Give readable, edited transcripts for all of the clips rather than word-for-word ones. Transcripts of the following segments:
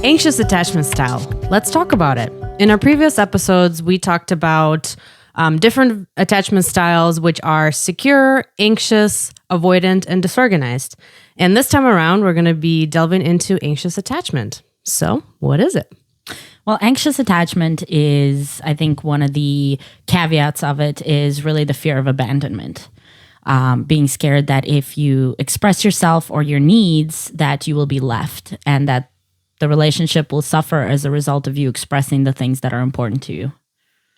Anxious attachment style. Let's talk about it. In our previous episodes, we talked about different attachment styles, which are secure, anxious, avoidant, and disorganized. And this time around, we're going to be delving into anxious attachment. So, what is it? Well, anxious attachment is, I think one of the caveats of it is really the fear of abandonment. Being scared that if you express yourself or your needs, that you will be left and that the relationship will suffer as a result of you expressing the things that are important to you.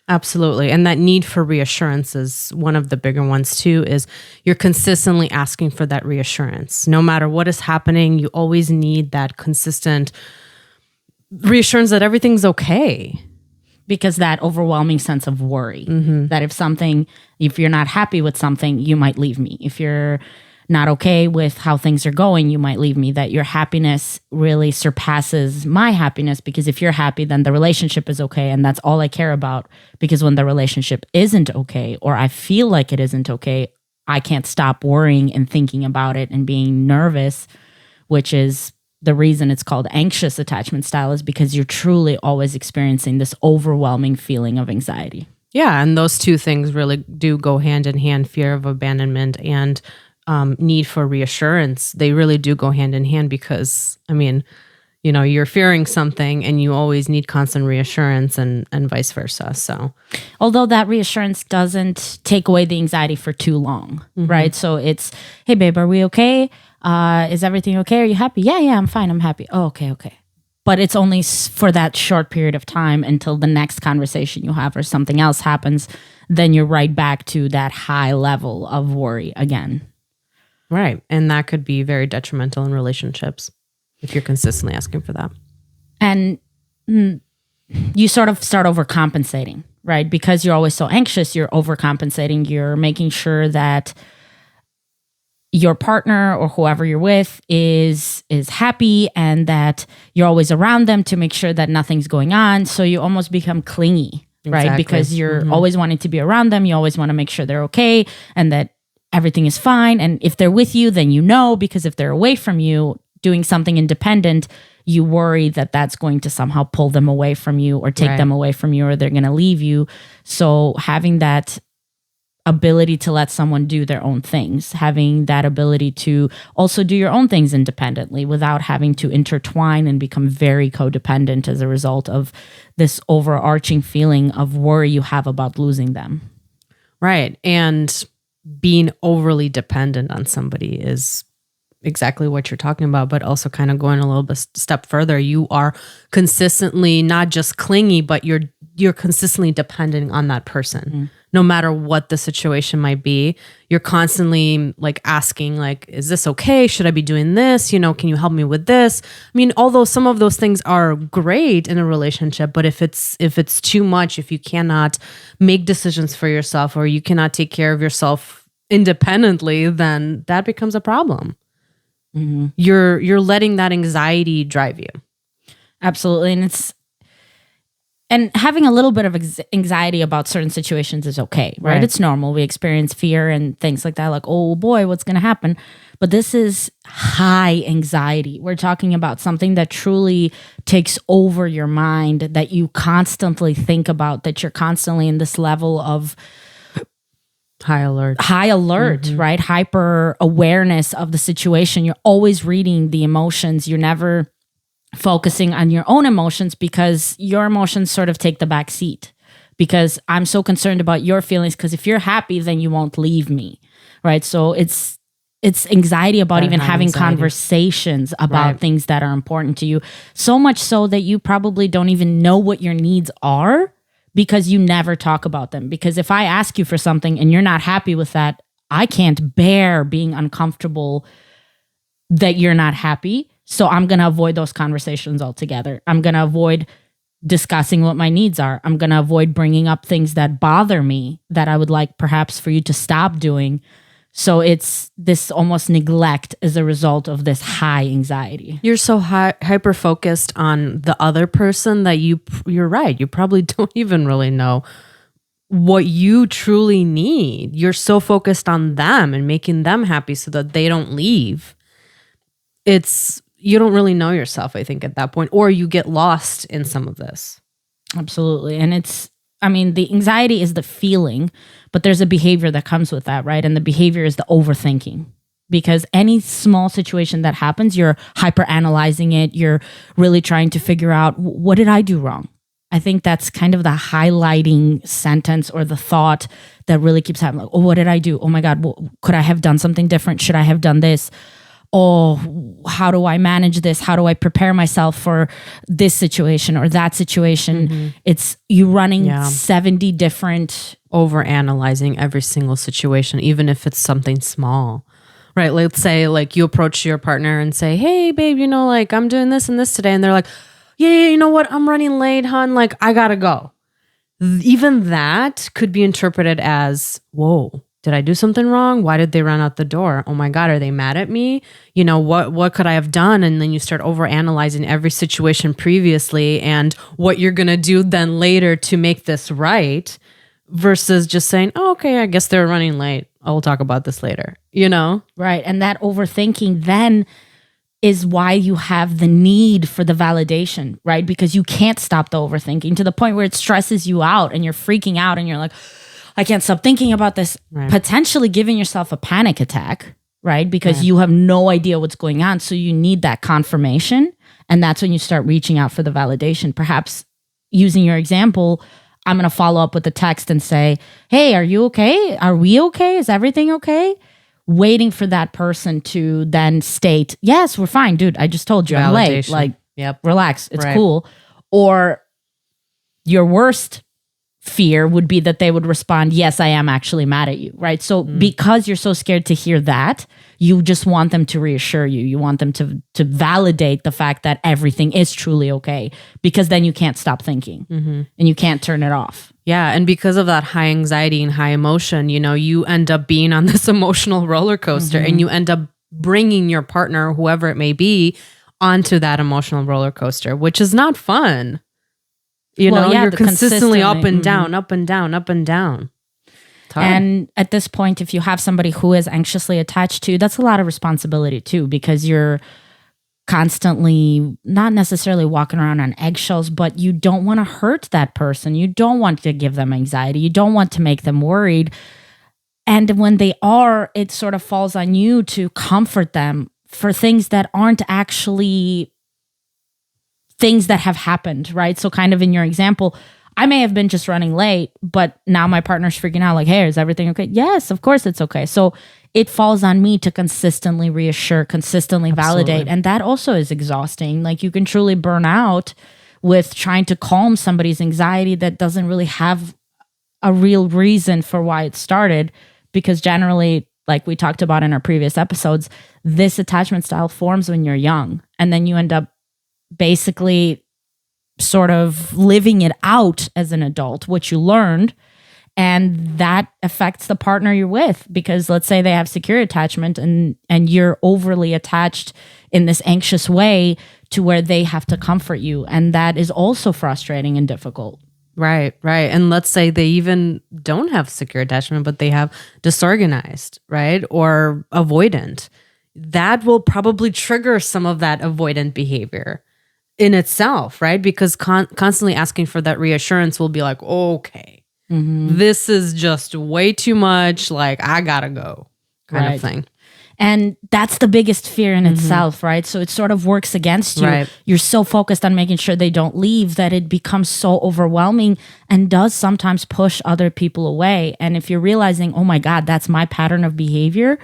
Absolutely. And that need for reassurance is one of the bigger ones too, is you're consistently asking for that reassurance. No matter what is happening, you always need that consistent reassurance that everything's okay. Because that overwhelming sense of worry, that if you're not happy with something, you might leave me. If you're not okay with how things are going, you might leave me. That your happiness really surpasses my happiness, because if you're happy, then the relationship is okay. And that's all I care about, because when the relationship isn't okay, or I feel like it isn't okay, I can't stop worrying and thinking about it and being nervous, which is the reason it's called anxious attachment style, is because you're truly always experiencing this overwhelming feeling of anxiety. Yeah, and those two things really do go hand in hand, fear of abandonment and need for reassurance. They really do go hand in hand because, you're fearing something and you always need constant reassurance and vice versa. So, although that reassurance doesn't take away the anxiety for too long, right? So it's, hey, babe, are we okay? Is everything okay? Are you happy? Yeah, I'm fine. I'm happy. Oh, okay. But it's only for that short period of time until the next conversation you have or something else happens. Then you're right back to that high level of worry again. Right. And that could be very detrimental in relationships if you're consistently asking for that. And you sort of start overcompensating, right? Because you're always so anxious, you're overcompensating. You're making sure that your partner or whoever you're with is happy and that you're always around them to make sure that nothing's going on. So you almost become clingy, right? Exactly. Because you're always wanting to be around them. You always want to make sure they're okay and that everything is fine. And if they're with you, then because if they're away from you doing something independent, you worry that that's going to somehow pull them away from you or take them away from you, or they're going to leave you. So having that ability to let someone do their own things, having that ability to also do your own things independently without having to intertwine and become very codependent as a result of this overarching feeling of worry you have about losing them. Right. And being overly dependent on somebody is exactly what you're talking about, but also kind of going a little bit step further. You are consistently not just clingy, but you're consistently dependent on that person. No matter what the situation might be, you're constantly asking, is this okay? Should I be doing this? Can you help me with this? Although some of those things are great in a relationship, but if it's too much, if you cannot make decisions for yourself or you cannot take care of yourself independently, then that becomes a problem. You're letting that anxiety drive you. Absolutely. And having a little bit of anxiety about certain situations is okay, right? It's normal. We experience fear and things like that, like, oh boy, what's going to happen? But this is high anxiety. We're talking about something that truly takes over your mind, that you constantly think about, that you're constantly in this level of high alert, right? Hyper awareness of the situation. You're always reading the emotions. You're never focusing on your own emotions because your emotions sort of take the back seat, because I'm so concerned about your feelings, because if you're happy, then you won't leave me, right? So it's anxiety about even having conversations about things that are important to you, so much so that you probably don't even know what your needs are because you never talk about them. Because if I ask you for something and you're not happy with that, I can't bear being uncomfortable that you're not happy. So I'm going to avoid those conversations altogether. I'm going to avoid discussing what my needs are. I'm going to avoid bringing up things that bother me that I would like perhaps for you to stop doing. So it's this almost neglect as a result of this high anxiety. You're so hyper focused on the other person that you're right. You probably don't even really know what you truly need. You're so focused on them and making them happy so that they don't leave. you don't really know yourself, I think, at that point, or you get lost in some of this. Absolutely. And the anxiety is the feeling, but there's a behavior that comes with that, right? And the behavior is the overthinking. Because any small situation that happens, you're hyper analyzing it. You're really trying to figure out, what did I do wrong? I think that's kind of the highlighting sentence or the thought that really keeps happening. Like, oh, what did I do? Oh my God, could I have done something different? Should I have done this? Oh, how do I manage this? How do I prepare myself for this situation or that situation? It's you running 70 different... Over-analyzing every single situation, even if it's something small. Right, let's say like you approach your partner and say, hey, babe, like I'm doing this and this today. And they're like, yeah, you know what? I'm running late, hon. Like, I gotta go. Even that could be interpreted as, whoa, did I do something wrong? Why did they run out the door? Oh my God, are they mad at me? What could I have done? And then you start overanalyzing every situation previously and what you're gonna do then later to make this right, versus just saying, oh, okay, I guess they're running late. I'll talk about this later, Right. And that overthinking then is why you have the need for the validation, right? Because you can't stop the overthinking to the point where it stresses you out and you're freaking out and you're like, I can't stop thinking about this, potentially giving yourself a panic attack, right? Because you have no idea what's going on. So you need that confirmation. And that's when you start reaching out for the validation. Perhaps using your example, I'm going to follow up with a text and say, hey, are you okay? Are we okay? Is everything okay? Waiting for that person to then state, yes, we're fine, dude. I just told you I'm late. Like, relax. It's cool. Or your worst fear would be that they would respond, yes, I am actually mad at you, right? So because you're so scared to hear that, you just want them to reassure you. You want them to validate the fact that everything is truly okay, because then you can't stop thinking and you can't turn it off. Yeah. And because of that high anxiety and high emotion, you end up being on this emotional roller coaster and you end up bringing your partner, whoever it may be, onto that emotional roller coaster, which is not fun. You're consistently up and down, up and down, up and down. And at this point, if you have somebody who is anxiously attached to you, that's a lot of responsibility too, because you're constantly not necessarily walking around on eggshells, but you don't want to hurt that person. You don't want to give them anxiety. You don't want to make them worried. And when they are, it sort of falls on you to comfort them for things that aren't actually things that have happened, right? So kind of in your example, I may have been just running late, but now my partner's freaking out like, hey, is everything okay? Yes, of course it's okay. So it falls on me to consistently reassure, consistently validate. And that also is exhausting. Like you can truly burn out with trying to calm somebody's anxiety that doesn't really have a real reason for why it started. Because generally, like we talked about in our previous episodes, this attachment style forms when you're young. And then you end up basically sort of living it out as an adult, what you learned, and that affects the partner you're with. Because let's say they have secure attachment and you're overly attached in this anxious way to where they have to comfort you, and that is also frustrating and difficult. Right. And let's say they even don't have secure attachment, but they have disorganized, right? Or avoidant. That will probably trigger some of that avoidant behavior in itself, right? Because constantly asking for that reassurance will be like, okay, this is just way too much. Like, I gotta go kind of thing. And that's the biggest fear in itself, right? So it sort of works against you. Right. You're so focused on making sure they don't leave that it becomes so overwhelming and does sometimes push other people away. And if you're realizing, oh my God, that's my pattern of behavior,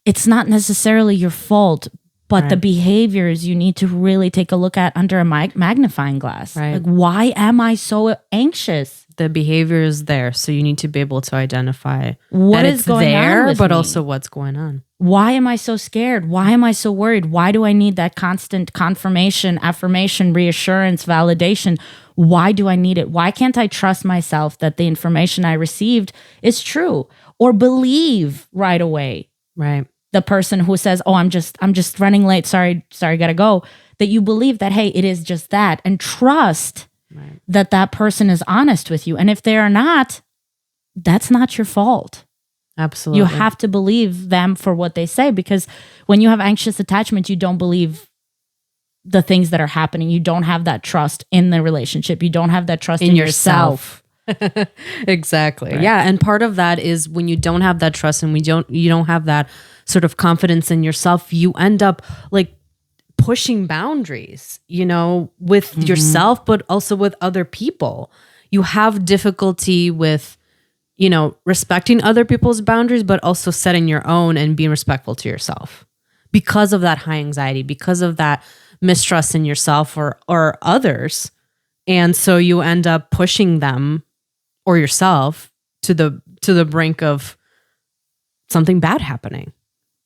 it's not necessarily your fault, but the behaviors you need to really take a look at under a magnifying glass. Right. Like, why am I so anxious? The behavior is there, so you need to be able to identify what is going on with but me. Also what's going on. Why am I so scared? Why am I so worried? Why do I need that constant confirmation, affirmation, reassurance, validation? Why do I need it? Why can't I trust myself that the information I received is true, or believe right away? Right. The person who says, "Oh, I'm just running late. Sorry, gotta go." That you believe that, hey, it is just that, and trust that person is honest with you. And if they are not, that's not your fault. Absolutely. You have to believe them for what they say, because when you have anxious attachment, you don't believe the things that are happening. You don't have that trust in the relationship. You don't have that trust in yourself. Exactly. Right. Yeah. And part of that is when you don't have that trust and you don't have that sort of confidence in yourself, you end up like pushing boundaries, with yourself, but also with other people. You have difficulty with, respecting other people's boundaries, but also setting your own and being respectful to yourself because of that high anxiety, because of that mistrust in yourself or others. And so you end up pushing them or yourself to the brink of something bad happening.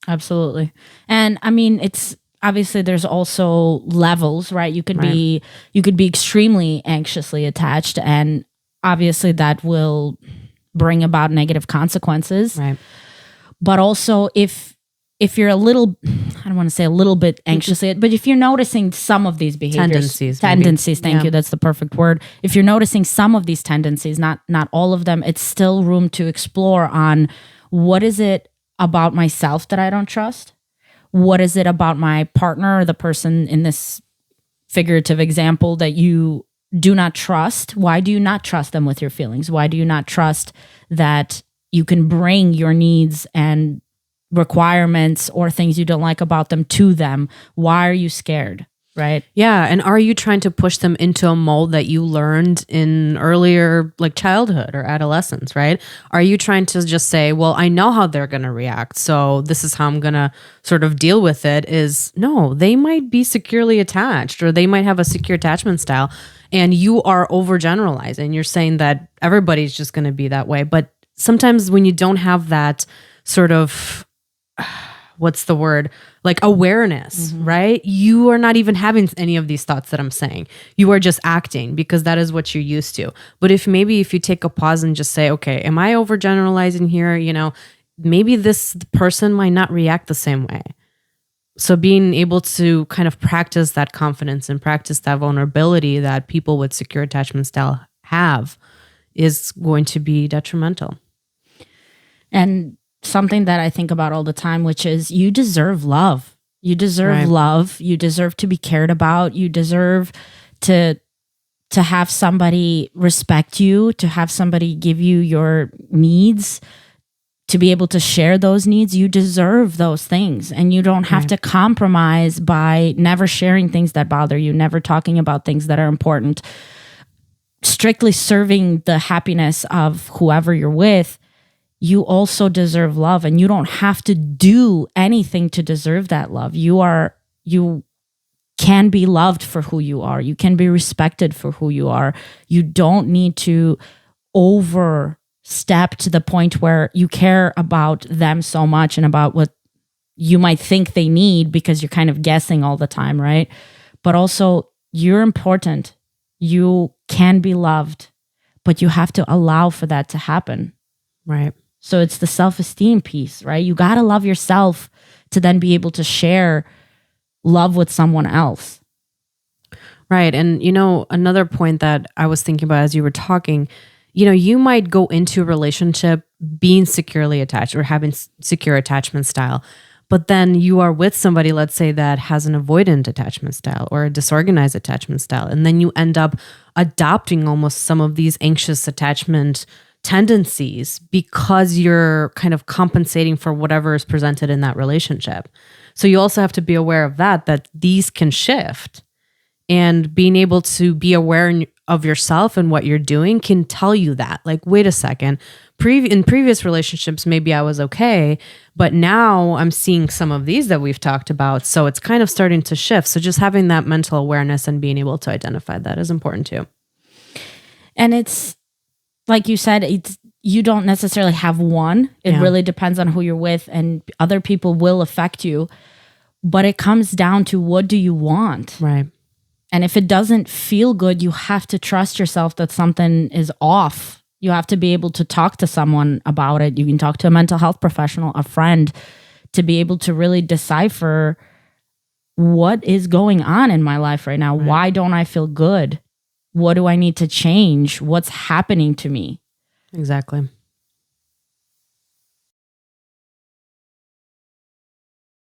Absolutely. And I mean, it's obviously there's also levels, right? You could be extremely anxiously attached, and obviously that will bring about negative consequences. Right. But also if you're a little, I don't want to say a little bit anxiously, but if you're noticing some of these behaviors, tendencies, thank you, that's the perfect word. If you're noticing some of these tendencies, not all of them, it's still room to explore on what is it about myself that I don't trust? What is it about my partner or the person in this figurative example that you do not trust? Why do you not trust them with your feelings? Why do you not trust that you can bring your needs and requirements or things you don't like about them to them? Why are you scared? Right. Yeah. And are you trying to push them into a mold that you learned in earlier like childhood or adolescence, right? Are you trying to just say, well, I know how they're going to react, so this is how I'm going to sort of deal with it? No, they might be securely attached or they might have a secure attachment style, and you are overgeneralizing. You're saying that everybody's just going to be that way. But sometimes when you don't have that sort of what's the word? Like awareness, right? You are not even having any of these thoughts that I'm saying. You are just acting because that is what you're used to. But if you take a pause and just say, okay, am I overgeneralizing here? Maybe this person might not react the same way. So being able to kind of practice that confidence and practice that vulnerability that people with secure attachment style have is going to be detrimental. And something that I think about all the time, which is you deserve love. You deserve love. You deserve to be cared about. You deserve to have somebody respect you, to have somebody give you your needs, to be able to share those needs. You deserve those things, and you don't have to compromise by never sharing things that bother you, never talking about things that are important, strictly serving the happiness of whoever you're with. You also deserve love, and you don't have to do anything to deserve that love. You can be loved for who you are. You can be respected for who you are. You don't need to overstep to the point where you care about them so much and about what you might think they need because you're kind of guessing all the time, right? But also, you're important. You can be loved, but you have to allow for that to happen. Right. So it's the self-esteem piece, right? You got to love yourself to then be able to share love with someone else. Right. And, another point that I was thinking about as you were talking, you might go into a relationship being securely attached or having secure attachment style, but then you are with somebody, let's say, that has an avoidant attachment style or a disorganized attachment style. And then you end up adopting almost some of these anxious attachment tendencies because you're kind of compensating for whatever is presented in that relationship. So you also have to be aware of that these can shift, and being able to be aware of yourself and what you're doing can tell you that, like, wait a second, in previous relationships, maybe I was okay, but now I'm seeing some of these that we've talked about. So it's kind of starting to shift. So just having that mental awareness and being able to identify that is important too. And it's, like you said, you don't necessarily have one. It really depends on who you're with, and other people will affect you. But it comes down to, what do you want? Right. And if it doesn't feel good, you have to trust yourself that something is off. You have to be able to talk to someone about it. You can talk to a mental health professional, a friend, to be able to really decipher what is going on in my life right now. Right. Why don't I feel good? What do I need to change? What's happening to me? Exactly.